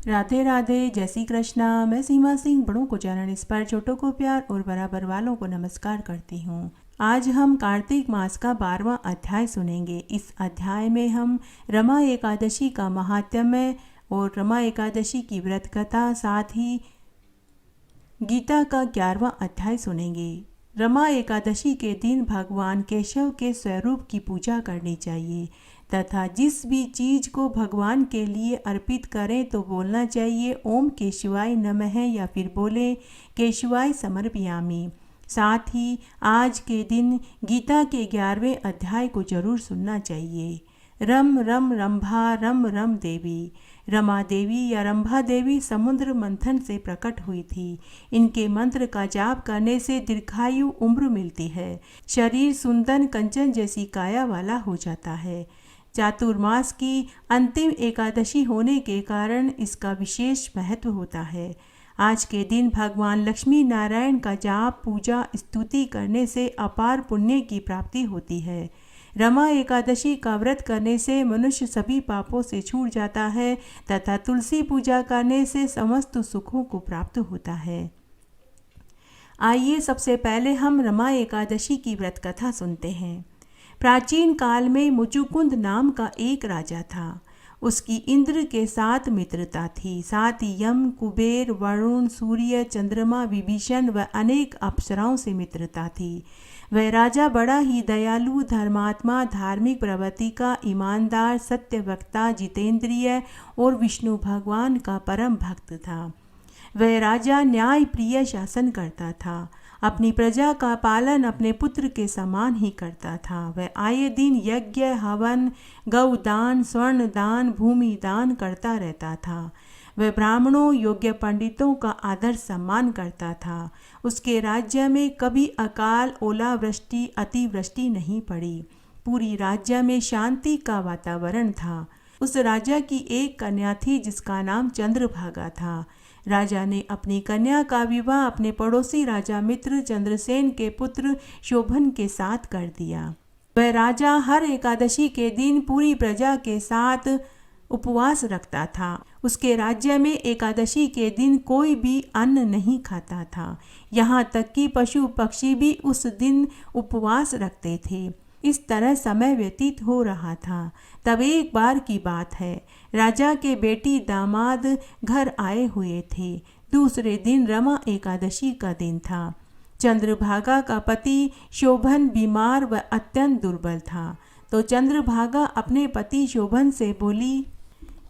राधे राधे, जय श्री कृष्णा। मैं सीमा सिंह बड़ों को चरण स्पर्श, छोटों को प्यार और बराबर वालों को नमस्कार करती हूँ। आज हम कार्तिक मास का 12वां अध्याय सुनेंगे। इस अध्याय में हम रमा एकादशी का महात्म्य और रमा एकादशी की व्रत कथा, साथ ही गीता का 11वां अध्याय सुनेंगे। रमा एकादशी के दिन भगवान केशव के स्वरूप की पूजा करनी चाहिए तथा जिस भी चीज को भगवान के लिए अर्पित करें तो बोलना चाहिए ओम केशवाय नमः या फिर बोले केशवाय समर्पयामि। साथ ही आज के दिन गीता के 11वें अध्याय को जरूर सुनना चाहिए। रम रम रंभा रम रम देवी। रमा देवी या रंभा देवी समुद्र मंथन से प्रकट हुई थी। इनके मंत्र का जाप करने से दीर्घायु उम्र मिलती है। शरीर सुंदर कंचन जैसी काया वाला हो जाता है। चातुर्मास की अंतिम एकादशी होने के कारण इसका विशेष महत्व होता है। आज के दिन भगवान लक्ष्मी नारायण का जाप, पूजा, स्तुति करने से अपार पुण्य की प्राप्ति होती है। रमा एकादशी का व्रत करने से मनुष्य सभी पापों से छूट जाता है तथा तुलसी पूजा करने से समस्त सुखों को प्राप्त होता है। आइए सबसे पहले हम रमा एकादशी की व्रत कथा सुनते हैं। प्राचीन काल में मुचुकुंद नाम का एक राजा था। उसकी इंद्र के साथ मित्रता थी। साथ ही यम, कुबेर, वरुण, सूर्य, चंद्रमा, विभीषण व अनेक अप्सराओं से मित्रता थी। वह राजा बड़ा ही दयालु, धर्मात्मा, धार्मिक प्रवृत्ति का, ईमानदार, सत्यवक्ता, जितेंद्रिय और विष्णु भगवान का परम भक्त था। वह राजा न्याय प्रिय शासन करता था। अपनी प्रजा का पालन अपने पुत्र के समान ही करता था। वह आए दिन यज्ञ, हवन, गौदान, स्वर्ण दान, भूमि दान करता रहता था। वह ब्राह्मणों, योग्य पंडितों का आदर सम्मान करता था। उसके राज्य में कभी अकाल, ओलावृष्टि, अतिवृष्टि नहीं पड़ी। पूरी राज्य में शांति का वातावरण था। उस राजा की एक कन्या थी जिसका नाम चंद्रभागा था। राजा ने अपनी कन्या का विवाह अपने पड़ोसी राजा मित्र चंद्रसेन के पुत्र शोभन के साथ कर दिया। वह राजा हर एकादशी के दिन पूरी प्रजा के साथ उपवास रखता था। उसके राज्य में एकादशी के दिन कोई भी अन्न नहीं खाता था। यहाँ तक कि पशु पक्षी भी उस दिन उपवास रखते थे। इस तरह समय व्यतीत हो रहा था। तब एक बार की बात है, राजा के बेटी दामाद घर आए हुए थे। दूसरे दिन रमा एकादशी का दिन था। चंद्रभागा का पति शोभन बीमार व अत्यंत दुर्बल था। तो चंद्रभागा अपने पति शोभन से बोली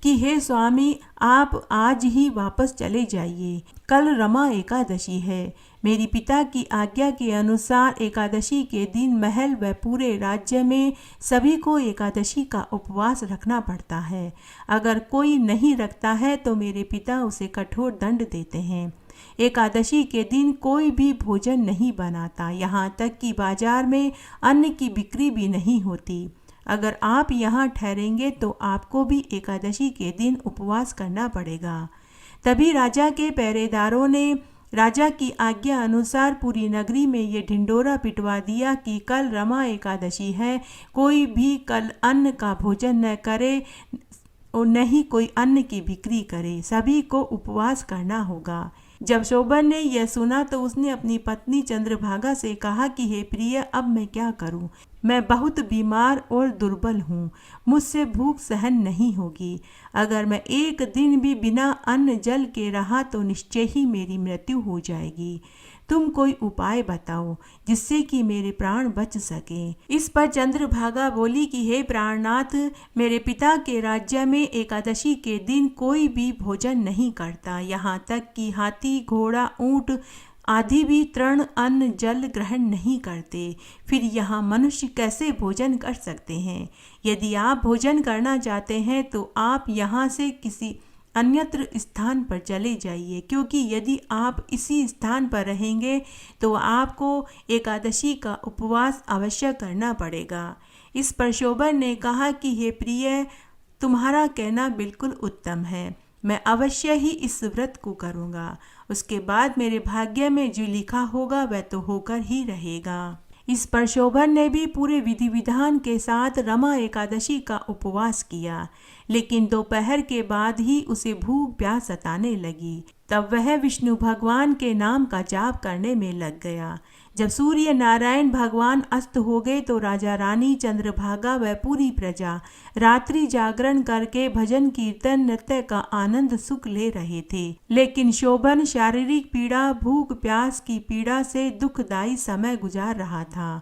कि हे स्वामी, आप आज ही वापस चले जाइए। कल रमा एकादशी है। मेरी पिता की आज्ञा के अनुसार एकादशी के दिन महल व पूरे राज्य में सभी को एकादशी का उपवास रखना पड़ता है। अगर कोई नहीं रखता है तो मेरे पिता उसे कठोर दंड देते हैं। एकादशी के दिन कोई भी भोजन नहीं बनाता, यहाँ तक कि बाजार में अन्न की बिक्री भी नहीं होती। अगर आप यहाँ ठहरेंगे तो आपको भी एकादशी के दिन उपवास करना पड़ेगा। तभी राजा के पहरेदारों ने राजा की आज्ञा अनुसार पूरी नगरी में ये ढिंडोरा पिटवा दिया कि कल रमा एकादशी है, कोई भी कल अन्न का भोजन न करे और न ही कोई अन्न की बिक्री करे। सभी को उपवास करना होगा। जब शोभन ने यह सुना तो उसने अपनी पत्नी चंद्रभागा से कहा कि हे प्रिय, अब मैं क्या करूं? मैं बहुत बीमार और दुर्बल हूँ। मुझसे भूख सहन नहीं होगी। अगर मैं एक दिन भी बिना अन्न जल के रहा तो निश्चय ही मेरी मृत्यु हो जाएगी। तुम कोई उपाय बताओ जिससे कि मेरे प्राण बच सके। इस पर चंद्रभागा बोली कि हे प्राणनाथ, मेरे पिता के राज्य में एकादशी के दिन कोई भी भोजन नहीं करता। यहाँ तक कि हाथी, घोड़ा, ऊंट आदि भी तृण अन्न जल ग्रहण नहीं करते। फिर यहाँ मनुष्य कैसे भोजन कर सकते हैं? यदि आप भोजन करना चाहते हैं तो आप यहाँ से किसी अन्यत्र स्थान पर चले जाइए, क्योंकि यदि आप इसी स्थान पर रहेंगे तो आपको एकादशी का उपवास अवश्य करना पड़ेगा। इस पर शोभन ने कहा कि हे प्रिय, तुम्हारा कहना बिल्कुल उत्तम है। मैं अवश्य ही इस व्रत को करूँगा। उसके बाद मेरे भाग्य में जो लिखा होगा वह तो होकर ही रहेगा। इस पर शोभन ने भी पूरे विधि विधान के साथ रमा एकादशी का उपवास किया, लेकिन दोपहर के बाद ही उसे भूख प्यास सताने लगी। तब वह विष्णु भगवान के नाम का जाप करने में लग गया। जब सूर्य नारायण भगवान अस्त हो गए तो राजा रानी, चंद्रभागा व पूरी प्रजा रात्रि जागरण करके भजन कीर्तन नृत्य का आनंद सुख ले रहे थे। लेकिन शोभन शारीरिक पीड़ा, भूख प्यास की पीड़ा से दुखदायी समय गुजार रहा था।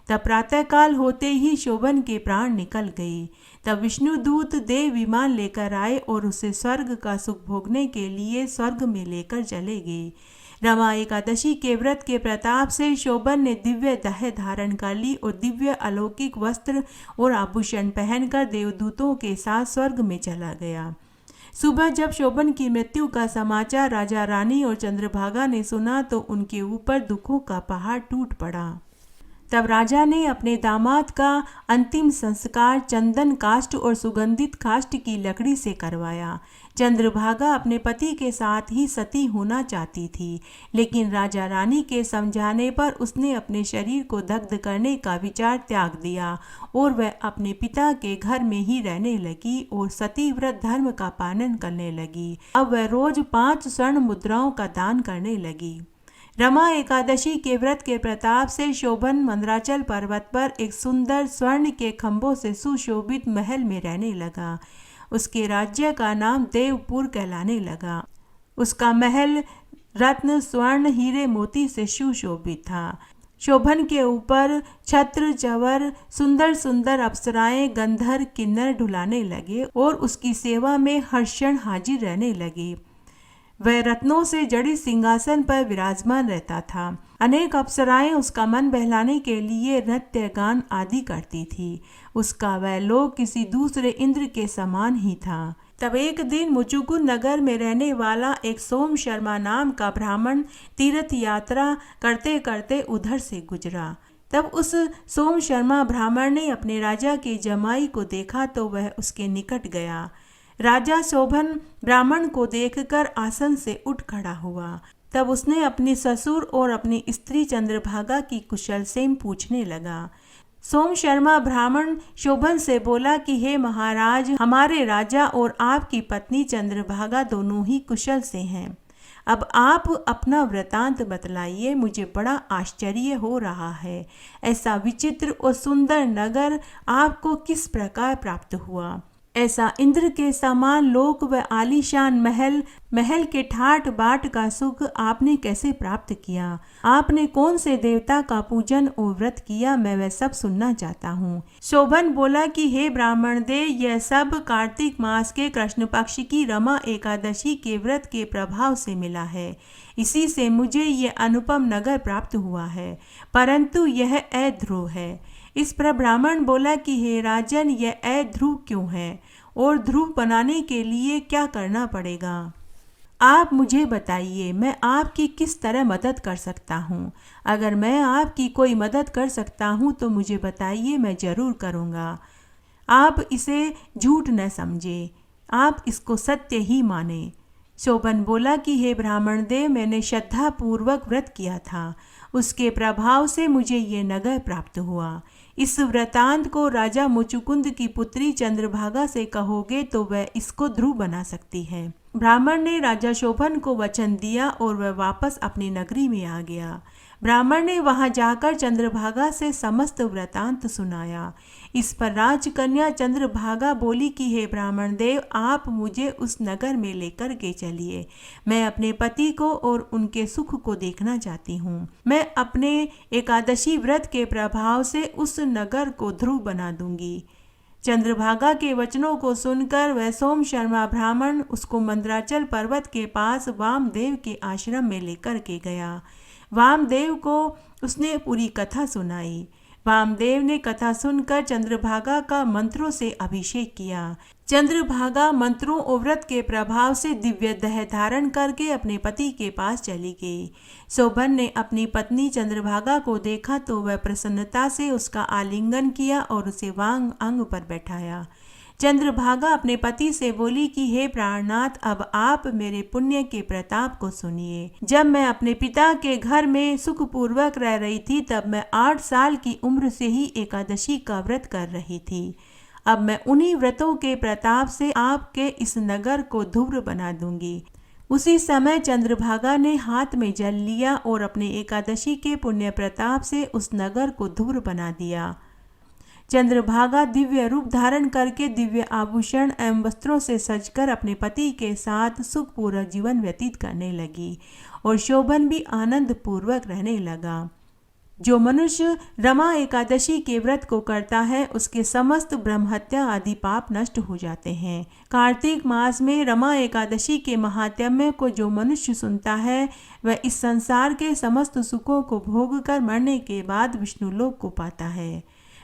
तब प्रातःकाल होते ही शोभन के प्राण निकल गए। तब विष्णुदूत देव विमान लेकर आए और उसे स्वर्ग का सुख भोगने के लिए स्वर्ग में लेकर चले गए। रमा एकादशी के व्रत के प्रताप से शोभन ने दिव्य देह धारण कर ली और दिव्य अलौकिक वस्त्र और आभूषण पहनकर देवदूतों के साथ स्वर्ग में चला गया। सुबह जब शोभन की मृत्यु का समाचार राजा रानी और चंद्रभागा ने सुना तो उनके ऊपर दुखों का पहाड़ टूट पड़ा। तब राजा ने अपने दामाद का अंतिम संस्कार चंदन काष्ठ और सुगंधित काष्ठ की लकड़ी से करवाया। चंद्रभागा अपने पति के साथ ही सती होना चाहती थी, लेकिन राजा रानी के समझाने पर उसने अपने शरीर को दग्ध करने का विचार त्याग दिया और वह अपने पिता के घर में ही रहने लगी और सती व्रत धर्म का पालन करने लगी। अब वह रोज 5 स्वर्ण मुद्राओं का दान करने लगी। रमा एकादशी के व्रत के प्रताप से शोभन मंदराचल पर्वत पर एक सुंदर स्वर्ण के खंभों से सुशोभित महल में रहने लगा। उसके राज्य का नाम देवपुर कहलाने लगा। उसका महल रत्न, स्वर्ण, हीरे, मोती से सुशोभित था। शोभन के ऊपर छत्र, चवर, सुंदर सुंदर अप्सराएं, गंधर्व, किन्नर ढुलाने लगे और उसकी सेवा में हर क्षण हाजिर रहने लगे। वह रत्नों से जड़ित सिंहासन पर विराजमान रहता था। अनेक अप्सराएं उसका मन बहलाने के लिए नृत्य, गान आदि करती थी। उसका वह लोक किसी दूसरे इंद्र के समान ही था। तब एक दिन मुचुकुंद नगर में रहने वाला एक सोम शर्मा नाम का ब्राह्मण तीर्थ यात्रा करते करते उधर से गुजरा। तब उस सोम शर्मा ब्राह्मण ने अपने राजा के जमाई को देखा तो वह उसके निकट गया। राजा शोभन ब्राह्मण को देखकर आसन से उठ खड़ा हुआ। तब उसने अपने ससुर और अपनी स्त्री चंद्रभागा की कुशल क्षेम पूछने लगा। सोम शर्मा ब्राह्मण शोभन से बोला कि हे महाराज, हमारे राजा और आपकी पत्नी चंद्रभागा दोनों ही कुशल से हैं। अब आप अपना वृतांत बतलाइए, मुझे बड़ा आश्चर्य हो रहा है। ऐसा विचित्र और सुंदर नगर आपको किस प्रकार प्राप्त हुआ? ऐसा इंद्र के समान लोक व आलीशान महल के ठाट बाट का सुख आपने कैसे प्राप्त किया? आपने कौन से देवता का पूजन और व्रत किया? मैं वह सब सुनना चाहता हूँ। शोभन बोला कि हे ब्राह्मण देव, यह सब कार्तिक मास के कृष्ण पक्ष की रमा एकादशी के व्रत के प्रभाव से मिला है। इसी से मुझे यह अनुपम नगर प्राप्त हुआ है, परंतु यह अध्रुव है। इस पर ब्राह्मण बोला कि हे राजन, यह अध्रुव क्यों है और ध्रुव बनाने के लिए क्या करना पड़ेगा? आप मुझे बताइए, मैं आपकी किस तरह मदद कर सकता हूँ? अगर मैं आपकी कोई मदद कर सकता हूँ तो मुझे बताइए, मैं जरूर करूँगा। आप इसे झूठ न समझे, आप इसको सत्य ही माने। शोभन बोला कि हे ब्राह्मण देव, मैंने श्रद्धा पूर्वक व्रत किया था, उसके प्रभाव से मुझे ये नगर प्राप्त हुआ। इस वृतांत को राजा मुचुकुंद की पुत्री चंद्रभागा से कहोगे तो वह इसको ध्रुव बना सकती है। ब्राह्मण ने राजा शोभन को वचन दिया और वह वापस अपनी नगरी में आ गया। ब्राह्मण ने वहां जाकर चंद्रभागा से समस्त वृतांत सुनाया। इस पर राजकन्या चंद्रभागा बोली कि हे ब्राह्मण देव, आप मुझे उस नगर में लेकर के चलिए। मैं अपने पति को और उनके सुख को देखना चाहती हूँ। मैं अपने एकादशी व्रत के प्रभाव से उस नगर को ध्रुव बना दूंगी। चंद्रभागा के वचनों को सुनकर वह सोम शर्मा ब्राह्मण उसको मंदराचल पर्वत के पास वामदेव के आश्रम में लेकर के गया। वामदेव को उसने पूरी कथा सुनाई। वामदेव ने कथा सुनकर चंद्रभागा का मंत्रों से अभिषेक किया। चंद्रभागा मंत्रों और व्रत के प्रभाव से दिव्य देह धारण करके अपने पति के पास चली गई। शोभन ने अपनी पत्नी चंद्रभागा को देखा तो वह प्रसन्नता से उसका आलिंगन किया और उसे वांग अंग पर बैठाया। चंद्रभागा अपने पति से बोली कि हे प्राणनाथ, अब आप मेरे पुण्य के प्रताप को सुनिए। जब मैं अपने पिता के घर में सुखपूर्वक रह रही थी तब मैं 8 साल की उम्र से ही एकादशी का व्रत कर रही थी। अब मैं उन्हीं व्रतों के प्रताप से आपके इस नगर को धूम्र बना दूंगी। उसी समय चंद्रभागा ने हाथ में जल लिया और अपने एकादशी के पुण्य प्रताप से उस नगर को धूम्र बना दिया। चंद्रभागा दिव्य रूप धारण करके दिव्य आभूषण एवं वस्त्रों से सजकर अपने पति के साथ सुखपूर्वक जीवन व्यतीत करने लगी और शोभन भी आनंद पूर्वक रहने लगा। जो मनुष्य रमा एकादशी के व्रत को करता है उसके समस्त ब्रह्महत्या आदि पाप नष्ट हो जाते हैं। कार्तिक मास में रमा एकादशी के महात्म्य को जो मनुष्य सुनता है वह इस संसार के समस्त सुखों को भोग कर मरने के बाद विष्णु लोक को पाता है।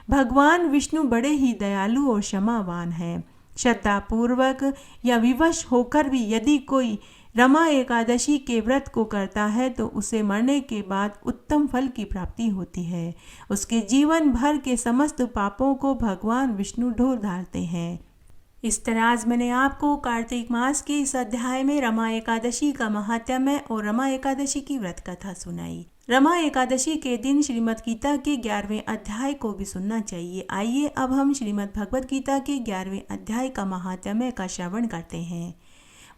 भगवान विष्णु बड़े ही दयालु और क्षमावान हैं। श्रद्धापूर्वक या विवश होकर भी यदि कोई रमा एकादशी के व्रत को करता है तो उसे मरने के बाद उत्तम फल की प्राप्ति होती है। उसके जीवन भर के समस्त पापों को भगवान विष्णु ढो डालते हैं। इस तरह आज मैंने आपको कार्तिक मास के इस अध्याय में रमा एकादशी का महात्म्य और रमा एकादशी की व्रत कथा सुनाई। रमा एकादशी के दिन श्रीमद् गीता के 11वें अध्याय को भी सुनना चाहिए। आइए अब हम श्रीमद् भगवद गीता के 11वें अध्याय का महात्म्य का श्रवण करते हैं।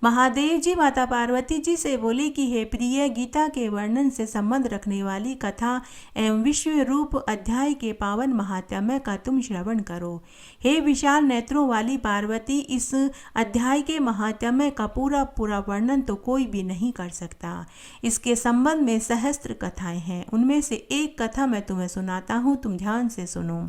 महादेव जी माता पार्वती जी से बोले कि हे प्रिय, गीता के वर्णन से संबंध रखने वाली कथा एवं विश्व रूप अध्याय के पावन महात्म्य का तुम श्रवण करो। हे विशाल नेत्रों वाली पार्वती, इस अध्याय के महात्म्य का पूरा वर्णन तो कोई भी नहीं कर सकता। इसके संबंध में सहस्त्र कथाएं हैं। उनमें से एक कथा मैं तुम्हें सुनाता हूँ, तुम ध्यान से सुनो।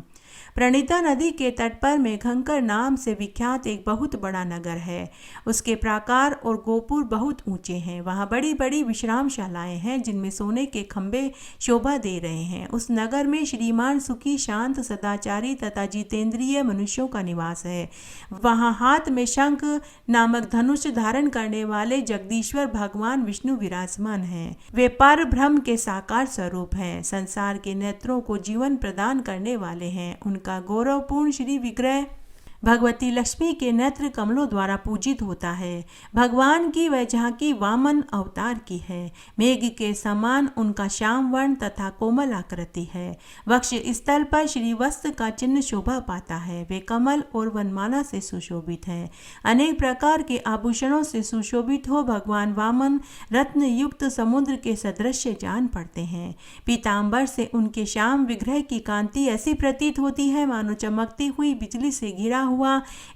प्रणीता नदी के तट पर मेघंकर नाम से विख्यात एक बहुत बड़ा नगर है। उसके प्राकार और गोपुर बहुत ऊंचे हैं। वहाँ बड़ी बड़ी विश्रामशालाएं हैं जिनमें सोने के खंभे शोभा दे रहे हैं। उस नगर में श्रीमान सुखी, शांत, सदाचारी तथा जितेंद्रिय मनुष्यों का निवास है। वहाँ हाथ में शंख नामक धनुष धारण करने वाले जगदीश्वर भगवान विष्णु विराजमान हैं। वे पर ब्रह्म के साकार स्वरूप हैं। संसार के नेत्रों को जीवन प्रदान करने वाले हैं। उनका गौरवपूर्ण श्री विग्रह भगवती लक्ष्मी के नेत्र कमलों द्वारा पूजित होता है। भगवान की वह झांकी वामन अवतार की है। मेघ के समान उनका श्याम वर्ण तथा कोमल आकृति है। वक्ष स्थल पर श्रीवस्त्र का चिन्ह शोभा पाता है। वे कमल और वनमाला से सुशोभित हैं। अनेक प्रकार के आभूषणों से सुशोभित हो भगवान वामन रत्न युक्त समुद्र के सदृश जान पड़ते हैं। पीताम्बर से उनके श्याम विग्रह की कांति ऐसी प्रतीत होती है मानो चमकती हुई बिजली से घिरा हुआ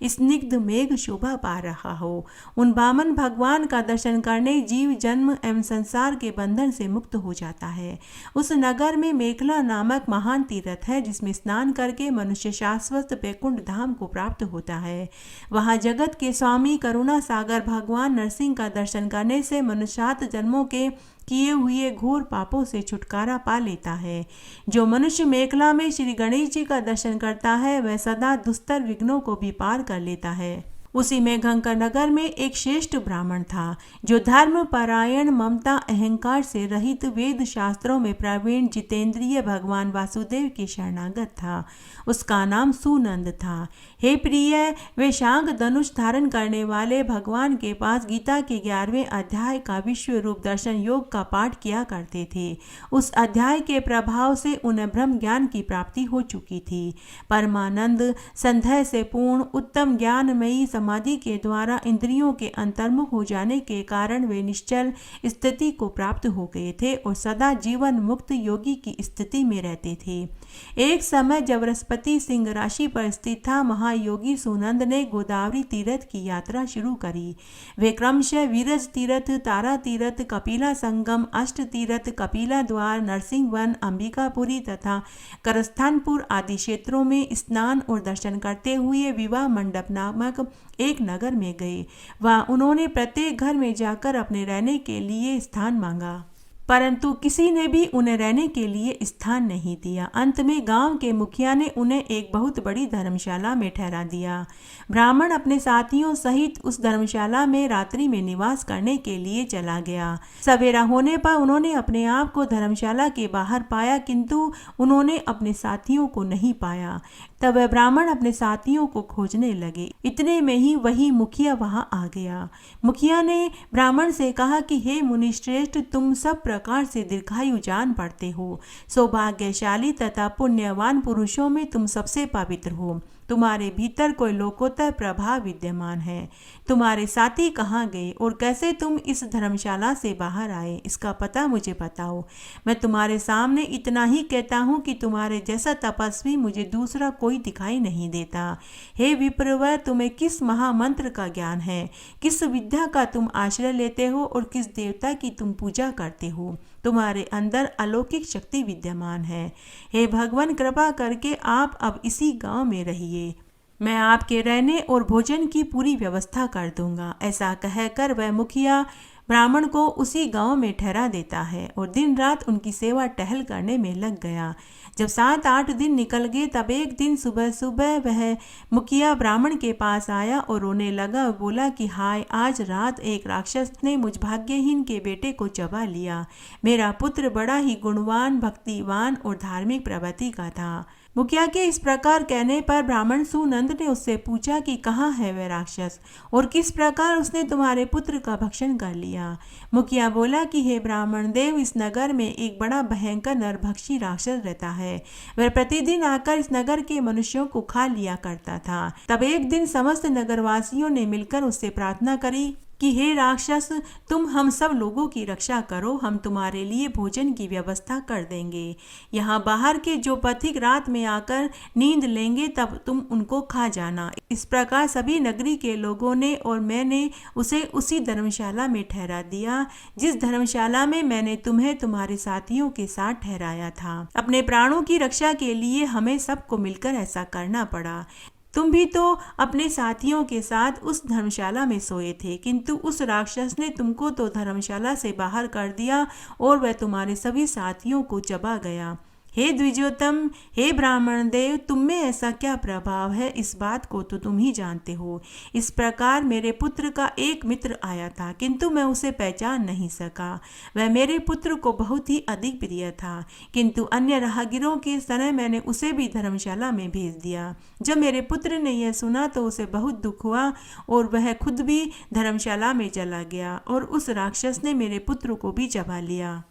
स्निग्ध मेघ शोभा पा रहा हो। उन वामन भगवान का दर्शन करने जीव जन्म एवं संसार के बंधन से मुक्त हो जाता है। उस नगर में मेखला नामक महान तीर्थ है जिसमें स्नान करके मनुष्य शाश्वत वैकुंठ धाम को प्राप्त होता है। वहाँ जगत के स्वामी करुणा सागर भगवान नरसिंह का दर्शन करने से मनुष्यात जन्मों के किए हुए घोर पापों से छुटकारा पा लेता है। जो मनुष्य मेखला में श्री गणेश जी का दर्शन करता है वह सदा दुस्तर विघ्नों को भी पार कर लेता है। उसी मेघंकर नगर में एक श्रेष्ठ ब्राह्मण था जो धर्म परायण, ममता, अहंकार से रहित, वेद शास्त्रों में प्रवीण, जितेंद्रिय भगवान वासुदेव के शरणागत था। उसका नाम सुनंद था। हे प्रिय, वे शांग धनुष धारण करने वाले भगवान के पास गीता के 11वें अध्याय का विश्व रूप दर्शन योग का पाठ किया करते थे। उस अध्याय के प्रभाव से उन्हें ब्रह्म ज्ञान की प्राप्ति हो चुकी थी। परमानंद संध्या से पूर्ण उत्तम ज्ञानमयी समाधि के द्वारा इंद्रियों के अंतर्मुख हो जाने के कारण वे निश्चल स्थिति को प्राप्त हो गए थे और सदा जीवन मुक्त योगी की स्थिति में रहते थे। एक समय जब बृहस्पति सिंह राशि पर स्थित था, महायोगी सुनंद ने गोदावरी तीर्थ की यात्रा शुरू करी। वे क्रमशः वीरज तीर्थ, तारा तीर्थ, कपिला संगम, अष्ट तीर्थ, कपिला द्वार, नरसिंह वन, अंबिकापुरी तथा करस्थानपुर आदि क्षेत्रों में स्नान और दर्शन करते हुए विवाह मंडप नामक एक नगर में गए। वहाँ उन्होंने प्रत्येक घर में जाकर अपने रहने के लिए स्थान मांगा। परंतु किसी ने भी उन्हें रहने के लिए स्थान नहीं दिया। अंत में गांव के मुखिया ने उन्हें एक बहुत बड़ी धर्मशाला में ठहरा दिया। ब्राह्मण अपने साथियों सहित उस धर्मशाला में रात्रि में निवास करने के लिए चला गया। सवेरा होने पर उन्होंने अपने आप को धर्मशाला के बाहर पाया, किंतु उन्होंने अपने साथियों को नहीं पाया। तब वह ब्राह्मण अपने साथियों को खोजने लगे। इतने में ही वही मुखिया वहां आ गया। मुखिया ने ब्राह्मण से कहा कि हे मुनिश्रेष्ठ, तुम सब प्रकार से दीर्घायु जान पड़ते हो। सौभाग्यशाली तथा पुण्यवान पुरुषों में तुम सबसे पवित्र हो। तुम्हारे भीतर कोई लोकोत्तर प्रभाव विद्यमान है। तुम्हारे साथी कहाँ गए और कैसे तुम इस धर्मशाला से बाहर आए, इसका पता मुझे बताओ। मैं तुम्हारे सामने इतना ही कहता हूँ कि तुम्हारे जैसा तपस्वी मुझे दूसरा कोई दिखाई नहीं देता। हे विप्रवर, तुम्हें किस महामंत्र का ज्ञान है? किस विद्या का तुम आश्रय लेते हो और किस देवता की तुम पूजा करते हो? तुम्हारे अंदर अलौकिक शक्ति विद्यमान है। हे भगवान, कृपा करके आप अब इसी गांव में रहिए। मैं आपके रहने और भोजन की पूरी व्यवस्था कर दूंगा। ऐसा कहकर वह मुखिया ब्राह्मण को उसी गांव में ठहरा देता है और दिन रात उनकी सेवा टहल करने में लग गया। जब 7-8 दिन निकल गए, तब एक दिन सुबह सुबह वह मुखिया ब्राह्मण के पास आया और रोने लगा और बोला कि हाय, आज रात एक राक्षस ने मुझ भाग्यहीन के बेटे को चबा लिया। मेरा पुत्र बड़ा ही गुणवान, भक्तिवान और धार्मिक प्रवृत्ति का था। मुखिया के इस प्रकार कहने पर ब्राह्मण सुनंद ने उससे पूछा कि कहाँ है वह राक्षस और किस प्रकार उसने तुम्हारे पुत्र का भक्षण कर लिया। मुखिया बोला कि हे ब्राह्मण देव, इस नगर में एक बड़ा भयंकर नरभक्षी राक्षस रहता है। वह प्रतिदिन आकर इस नगर के मनुष्यों को खा लिया करता था। तब एक दिन समस्त नगरवासियों ने मिलकर उससे प्रार्थना करी कि हे राक्षस, तुम हम सब लोगों की रक्षा करो, हम तुम्हारे लिए भोजन की व्यवस्था कर देंगे। यहाँ बाहर के जो पथिक रात में आकर नींद लेंगे, तब तुम उनको खा जाना। इस प्रकार सभी नगरी के लोगों ने और मैंने उसे उसी धर्मशाला में ठहरा दिया, जिस धर्मशाला में मैंने तुम्हें तुम्हारे साथियों के साथ ठहराया था। अपने प्राणों की रक्षा के लिए हमें सबको मिलकर ऐसा करना पड़ा। तुम भी तो अपने साथियों के साथ उस धर्मशाला में सोए थे, किंतु उस राक्षस ने तुमको तो धर्मशाला से बाहर कर दिया और वह तुम्हारे सभी साथियों को चबा गया। हे द्विजोत्तम, हे ब्राह्मण देव, तुम में ऐसा क्या प्रभाव है, इस बात को तो तुम ही जानते हो। इस प्रकार मेरे पुत्र का एक मित्र आया था, किंतु मैं उसे पहचान नहीं सका। वह मेरे पुत्र को बहुत ही अधिक प्रिय था, किंतु अन्य राहगीरों के तरह मैंने उसे भी धर्मशाला में भेज दिया। जब मेरे पुत्र ने यह सुना तो उसे बहुत दुख हुआ और वह खुद भी धर्मशाला में चला गया और उस राक्षस ने मेरे पुत्र को भी चबा लिया।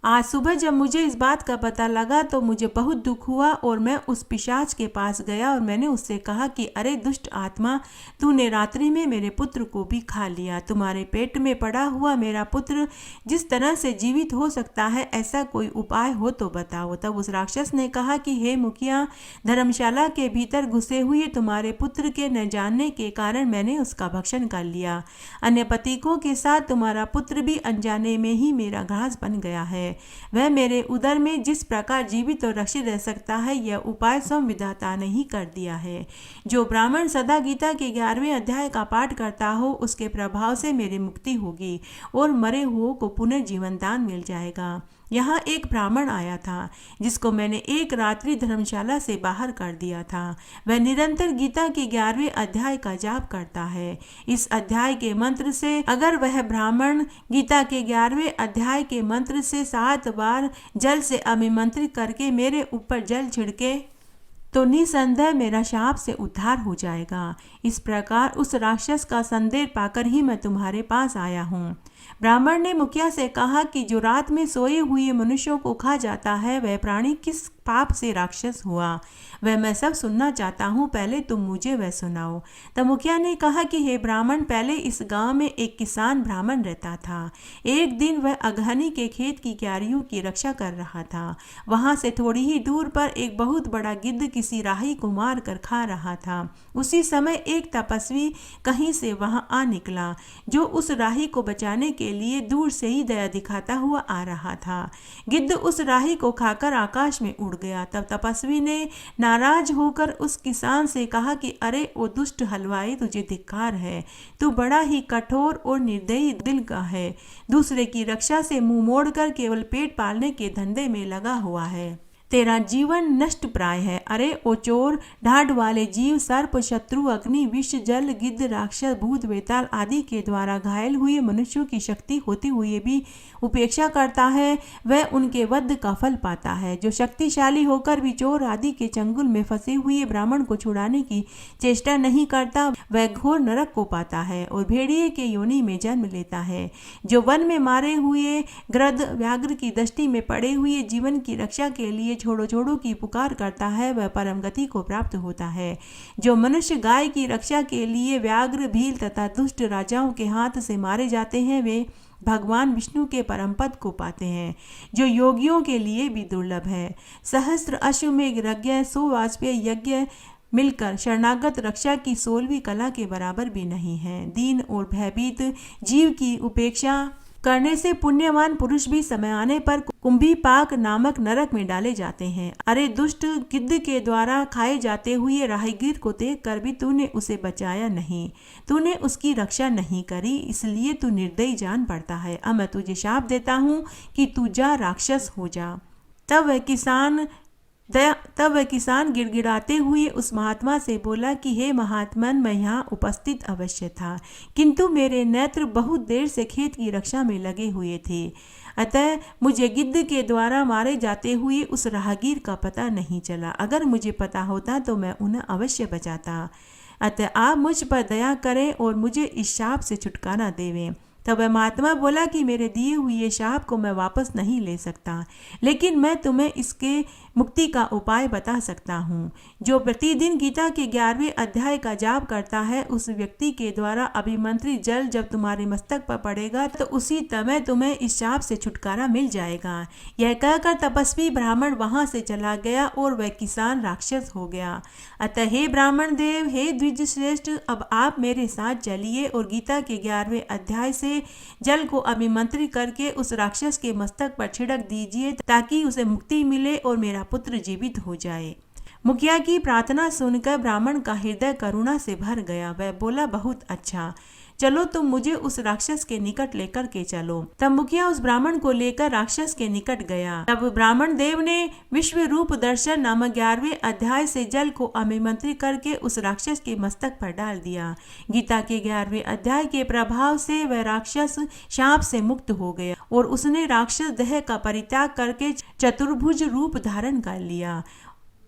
आज सुबह जब मुझे इस बात का पता लगा तो मुझे बहुत दुख हुआ और मैं उस पिशाच के पास गया और मैंने उससे कहा कि अरे दुष्ट आत्मा, तूने रात्रि में मेरे पुत्र को भी खा लिया। तुम्हारे पेट में पड़ा हुआ मेरा पुत्र जिस तरह से जीवित हो सकता है, ऐसा कोई उपाय हो तो बताओ। तब उस राक्षस ने कहा कि हे मुखिया, धर्मशाला के भीतर घुसे हुए तुम्हारे पुत्र के न जानने के कारण मैंने उसका भक्षण कर लिया। अन्य पथिकों के साथ तुम्हारा पुत्र भी अनजाने में ही मेरा घास बन गया है। वह मेरे उदर में जिस प्रकार जीवित और रक्षित रह सकता है, यह उपाय स्वयं विधाता ने ही कर दिया है। जो ब्राह्मण सदा गीता के 11वें अध्याय का पाठ करता हो, उसके प्रभाव से मेरी मुक्ति होगी और मरे हुओं को पुनर्जीवन दान मिल जाएगा। यहाँ एक ब्राह्मण आया था जिसको मैंने एक रात्रि धर्मशाला से बाहर कर दिया था। वह निरंतर गीता के 11वें अध्याय का जाप करता है। इस अध्याय के मंत्र से अगर वह ब्राह्मण गीता के 11वें अध्याय के मंत्र से 7 बार जल से अभिमंत्रित करके मेरे ऊपर जल छिड़के तो निसंदेह मेरा शाप से उद्धार हो जाएगा। इस प्रकार उस राक्षस का संदेश पाकर ही मैं तुम्हारे पास आया हूँ। ब्राह्मण ने मुखिया से कहा कि जो रात में सोए हुए मनुष्यों को खा जाता है, वह प्राणी किस पाप से राक्षस हुआ, वह मैं सब सुनना चाहता हूँ। पहले तुम मुझे वह सुनाओ। तब मुखिया ने कहा कि हे ब्राह्मण, पहले इस गांव में एक किसान ब्राह्मण रहता था। एक दिन वह अगहनी के खेत की क्यारियों की रक्षा कर रहा था। वहां से थोड़ी ही दूर पर एक बहुत बड़ा गिद्ध किसी राही को मार कर खा रहा था। उसी समय एक तपस्वी कहीं से वहां आ निकला, जो उस राही को बचाने के लिए दूर से ही दया दिखाता हुआ आ रहा था। गिद्ध उस राही को खाकर आकाश में उड़ गया। तब तपस्वी ने नाराज होकर उस किसान से कहा कि अरे ओ दुष्ट हलवाई, तुझे धिक्कार है। तू बड़ा ही कठोर और निर्दयी दिल का है। दूसरे की रक्षा से मुंह मोड़कर केवल पेट पालने के धंधे में लगा हुआ है। तेरा जीवन नष्ट प्राय है। अरे ओ चोर, ढाढ़ वाले जीव, सर्प, शत्रु, अग्नि, विष, जल, गिद्ध, राक्षस, भूत, वेताल आदि के द्वारा घायल हुए मनुष्यों की शक्ति होते हुए भी उपेक्षा करता है, वह उनके वध का फल पाता है। जो शक्तिशाली होकर भी चोर आदि के चंगुल में फंसे हुए ब्राह्मण को छुड़ाने की चेष्टा नहीं करता, वह घोर नरक को पाता है और भेड़िए के योनि में जन्म लेता है। जो वन में मारे हुए गृध्र व्याघ्र की दृष्टि में पड़े हुए जीवन की रक्षा के लिए छोड़ो छोड़ो की पुकार करता है, वह परम गति को प्राप्त होता है। जो मनुष्य गाय की रक्षा के लिए व्याघ्र, भील तथा दुष्ट राजाओं के हाथ से मारे जाते हैं, वे भगवान विष्णु के परम पद को पाते हैं, जो योगियों के लिए भी दुर्लभ है। सहस्त्र अश्वमेघ यज्ञ, 100 वाजपेयी यज्ञ मिलकर शरणागत रक्षा की 16वीं कला के बराबर भी नहीं है। दीन और भयभीत जीव की उपेक्षा करने से पुण्यवान पुरुष भी समय आने पर कुंभीपाक नामक नरक में डाले जाते हैं। अरे दुष्ट, गिद्ध के द्वारा खाए जाते हुए राहगीर को देखकर भी तूने उसे बचाया नहीं, तूने उसकी रक्षा नहीं करी, इसलिए तू निर्दयी जान पड़ता है। अब मैं तुझे शाप देता हूँ कि तू जा, राक्षस हो जा। तब वह किसान गिड़गिड़ाते हुए उस महात्मा से बोला कि हे महात्मन, मैं यहाँ उपस्थित अवश्य था, किंतु मेरे नेत्र बहुत देर से खेत की रक्षा में लगे हुए थे, अतः मुझे गिद्ध के द्वारा मारे जाते हुए उस राहगीर का पता नहीं चला। अगर मुझे पता होता तो मैं उन्हें अवश्य बचाता। अतः आप मुझ पर दया करें और मुझे इस शाप से छुटकारा देवें। तब वह महात्मा बोला कि मेरे दिए हुए शाप को मैं वापस नहीं ले सकता, लेकिन मैं तुम्हें इसके मुक्ति का उपाय बता सकता हूँ। जो प्रतिदिन गीता के 11वें अध्याय का जाप करता है, उस व्यक्ति के द्वारा अभिमंत्रित जल जब तुम्हारे मस्तक पर पड़ेगा तो उसी समय तुम्हें इस शाप से छुटकारा मिल जाएगा। यह कहकर तपस्वी ब्राह्मण वहां से चला गया और वह किसान राक्षस हो गया। अतः हे ब्राह्मण देव, हे द्विज श्रेष्ठ, अब आप मेरे साथ चलिए और गीता के 11वें अध्याय से जल को अभिमंत्रित करके उस राक्षस के मस्तक पर छिड़क दीजिए, ताकि उसे मुक्ति मिले और मेरा पुत्र जीवित हो जाए। मुखिया की प्रार्थना सुनकर ब्राह्मण का हृदय करुणा से भर गया। वह बोला, बहुत अच्छा, चलो तुम मुझे उस राक्षस के निकट लेकर के चलो। तब मुखिया उस ब्राह्मण को लेकर राक्षस के निकट गया। तब ब्राह्मण देव ने विश्व रूप दर्शन नामक 11वें अध्याय से जल को अभिमंत्रित करके उस राक्षस के मस्तक पर डाल दिया। गीता के 11वें अध्याय के प्रभाव से वह राक्षस शाप से मुक्त हो गया और उसने राक्षस देह का परित्याग करके चतुर्भुज रूप धारण कर लिया।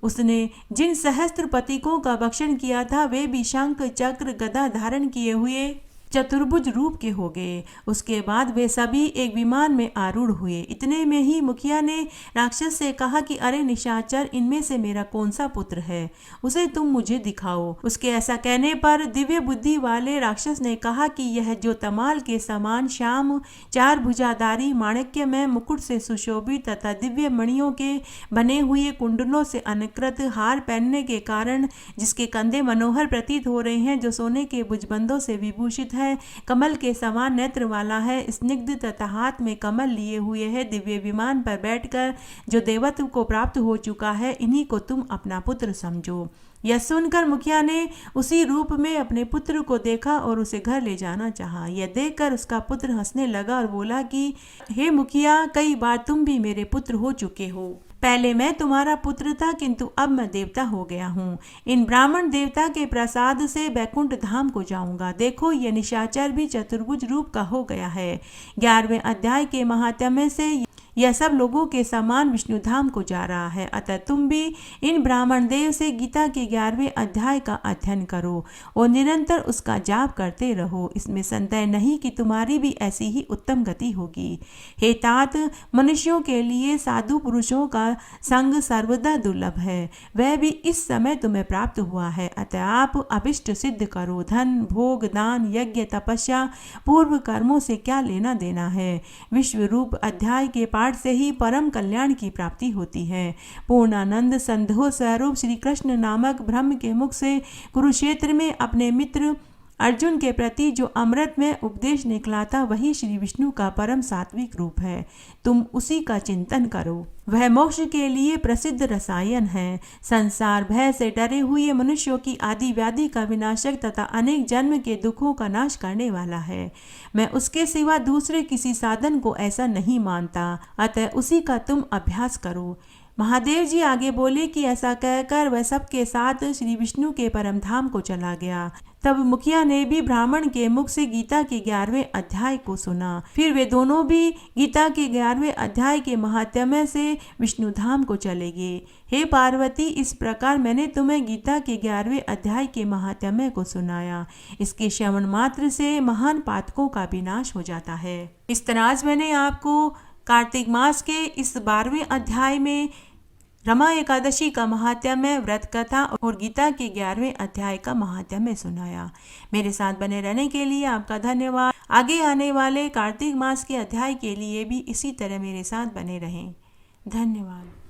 उसने जिन सहस्त्र पथिकों का भक्षण किया था, वे भी शंख, चक्र, गदा धारण किए हुए चतुर्भुज रूप के हो गए। उसके बाद वे सभी एक विमान में आरूढ़ हुए। इतने में ही मुखिया ने राक्षस से कहा कि अरे निशाचर, इनमें से मेरा कौन सा पुत्र है, उसे तुम मुझे दिखाओ। उसके ऐसा कहने पर दिव्य बुद्धि वाले राक्षस ने कहा कि यह जो तमाल के समान श्याम, 4 भुजाधारी, माणिक्य में मुकुट से सुशोभित तथा दिव्य मणियों के बने हुए कुंडलों से अलंकृत हार पहनने के कारण जिसके कंधे मनोहर प्रतीत हो रहे हैं, जो सोने के भुजबंदों से विभूषित है, कमल के समान नेत्र वाला है, स्निग्ध तथा हाथ में कमल लिए हुए है, दिव्य विमान पर बैठकर जो देवत्व को प्राप्त हो चुका है, इन्हीं को तुम अपना पुत्र समझो। यह सुनकर मुखिया ने उसी रूप में अपने पुत्र को देखा और उसे घर ले जाना चाहा। यह देखकर उसका पुत्र हंसने लगा और बोला कि हे मुखिया, कई बार तुम भी मेरे पुत्र हो चुके हो। पहले मैं तुम्हारा पुत्र था, किंतु अब मैं देवता हो गया हूँ। इन ब्राह्मण देवता के प्रसाद से बैकुंठ धाम को जाऊंगा। देखो, यह निशाचर भी चतुर्भुज रूप का हो गया है। 11वें अध्याय के महात्म्य से यह सब लोगों के समान विष्णु धाम को जा रहा है। अतः तुम भी इन ब्राह्मण देव से गीता के 11वें अध्याय का अध्ययन करो और निरंतर उसका जाप करते रहो। इसमें संदेह नहीं कि तुम्हारी भी ऐसी ही उत्तम गति होगी। हे तात, मनुष्यों के लिए साधु पुरुषों का संग सर्वदा दुर्लभ है, वह भी इस समय तुम्हें प्राप्त हुआ है। अतः आप अभिष्ट सिद्ध करो। धन, भोग, दान, यज्ञ, तपस्या, पूर्व कर्मों से क्या लेना देना है। विश्व रूप अध्याय के पाठ से ही परम कल्याण की प्राप्ति होती है। पूर्णानंद संधो स्वरूप श्री कृष्ण नामक ब्रह्म के मुख से कुरुक्षेत्र में अपने मित्र अर्जुन के प्रति जो अमृत में उपदेश निकला था वही श्री विष्णु का परम सात्विक रूप है। तुम उसी का चिंतन करो। वह मोक्ष के लिए प्रसिद्ध रसायन है। संसार भय से डरे हुए मनुष्यों की आदि व्याधि का विनाशक तथा अनेक जन्म के दुखों का नाश करने वाला है। मैं उसके सिवा दूसरे किसी साधन को ऐसा नहीं मानता, अतः उसी का तुम अभ्यास करो। महादेव जी आगे बोले कि ऐसा कहकर वह सबके साथ श्री विष्णु के परम धाम को चला गया। तब मुखिया ने भी ब्राह्मण के मुख से गीता के 11वें अध्याय को सुना। फिर वे दोनों भी गीता के 11वें अध्याय के महात्म्य से विष्णु धाम को चले गए। हे पार्वती, इस प्रकार मैंने तुम्हें गीता के 11वें अध्याय के महात्म्य को सुनाया। इसके श्रवण मात्र से महान पातकों का विनाश हो जाता है। इस तरह आज मैंने आपको कार्तिक मास के इस 12वें अध्याय में रमा एकादशी का महात्म्य, व्रत कथा और गीता के 11वें अध्याय का महात्म्य सुनाया। मेरे साथ बने रहने के लिए आपका धन्यवाद। आगे आने वाले कार्तिक मास के अध्याय के लिए भी इसी तरह मेरे साथ बने रहें। धन्यवाद।